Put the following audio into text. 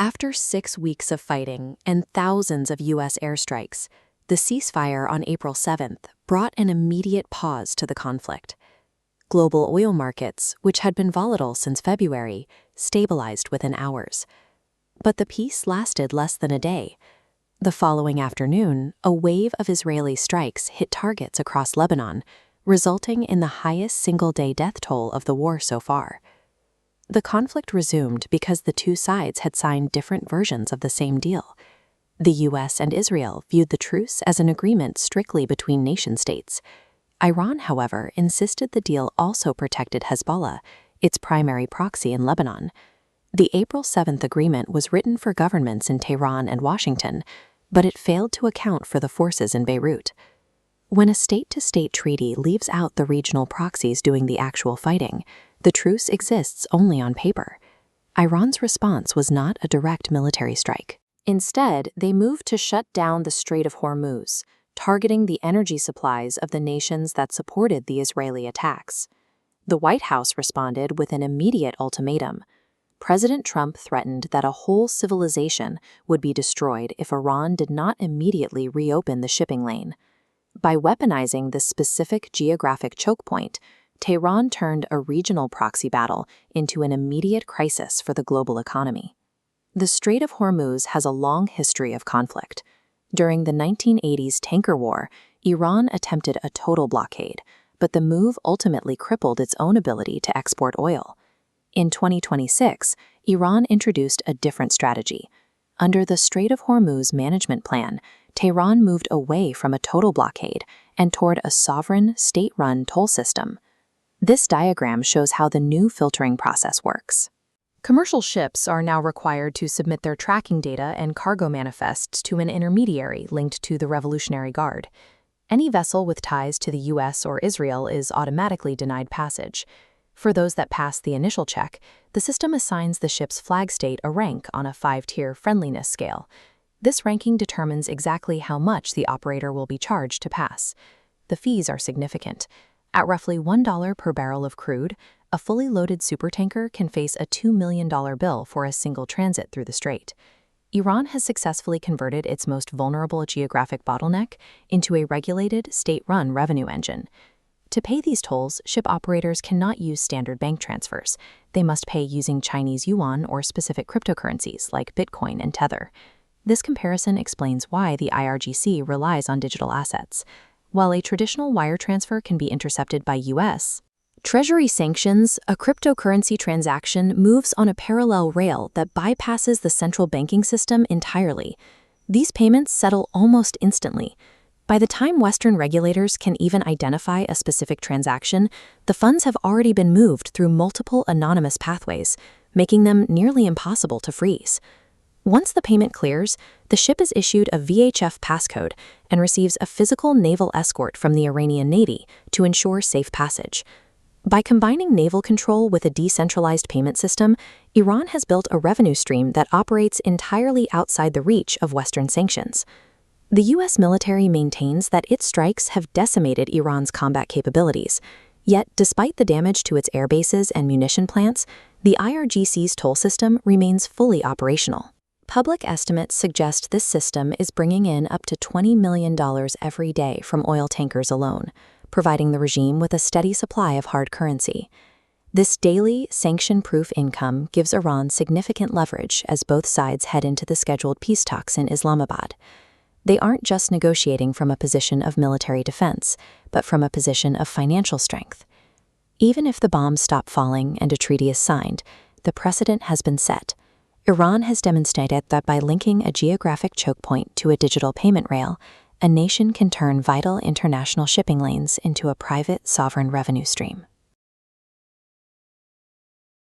After 6 weeks of fighting and thousands of U.S. airstrikes, the ceasefire on April 7th brought an immediate pause to the conflict. Global oil markets, which had been volatile since February, stabilized within hours. But the peace lasted less than a day. The following afternoon, a wave of Israeli strikes hit targets across Lebanon, resulting in the highest single-day death toll of the war so far. The conflict resumed because the two sides had signed different versions of the same deal. The U.S. and Israel viewed the truce as an agreement strictly between nation-states. Iran, however, insisted the deal also protected Hezbollah, its primary proxy in Lebanon. The April 7th agreement was written for governments in Tehran and Washington, but it failed to account for the forces in Beirut. When a state-to-state treaty leaves out the regional proxies doing the actual fighting, the truce exists only on paper. Iran's response was not a direct military strike. Instead, they moved to shut down the Strait of Hormuz, targeting the energy supplies of the nations that supported the Israeli attacks. The White House responded with an immediate ultimatum. President Trump threatened that a whole civilization would be destroyed if Iran did not immediately reopen the shipping lane. By weaponizing this specific geographic choke point, Tehran turned a regional proxy battle into an immediate crisis for the global economy. The Strait of Hormuz has a long history of conflict. During the 1980s tanker war, Iran attempted a total blockade, but the move ultimately crippled its own ability to export oil. In 2026, Iran introduced a different strategy. Under the Strait of Hormuz Management Plan, Tehran moved away from a total blockade and toward a sovereign, state-run toll system. This diagram shows how the new filtering process works. Commercial ships are now required to submit their tracking data and cargo manifests to an intermediary linked to the Revolutionary Guard. Any vessel with ties to the U.S. or Israel is automatically denied passage. For those that pass the initial check, the system assigns the ship's flag state a rank on a 5-tier friendliness scale. This ranking determines exactly how much the operator will be charged to pass. The fees are significant. At roughly $1 per barrel of crude, a fully loaded supertanker can face a $2 million bill for a single transit through the strait. Iran has successfully converted its most vulnerable geographic bottleneck into a regulated, state-run revenue engine. To pay these tolls, ship operators cannot use standard bank transfers. They must pay using Chinese yuan or specific cryptocurrencies like Bitcoin and Tether. This comparison explains why the IRGC relies on digital assets. While a traditional wire transfer can be intercepted by U.S. Treasury sanctions, a cryptocurrency transaction moves on a parallel rail that bypasses the central banking system entirely. These payments settle almost instantly. By the time Western regulators can even identify a specific transaction, the funds have already been moved through multiple anonymous pathways, making them nearly impossible to freeze. Once the payment clears, the ship is issued a VHF passcode and receives a physical naval escort from the Iranian Navy to ensure safe passage. By combining naval control with a decentralized payment system, Iran has built a revenue stream that operates entirely outside the reach of Western sanctions. The U.S. military maintains that its strikes have decimated Iran's combat capabilities. Yet, despite the damage to its air bases and munition plants, the IRGC's toll system remains fully operational. Public estimates suggest this system is bringing in up to $20 million every day from oil tankers alone, providing the regime with a steady supply of hard currency. This daily, sanction-proof income gives Iran significant leverage as both sides head into the scheduled peace talks in Islamabad. They aren't just negotiating from a position of military defense, but from a position of financial strength. Even if the bombs stop falling and a treaty is signed, the precedent has been set. Iran has demonstrated that by linking a geographic choke point to a digital payment rail, a nation can turn vital international shipping lanes into a private, sovereign revenue stream.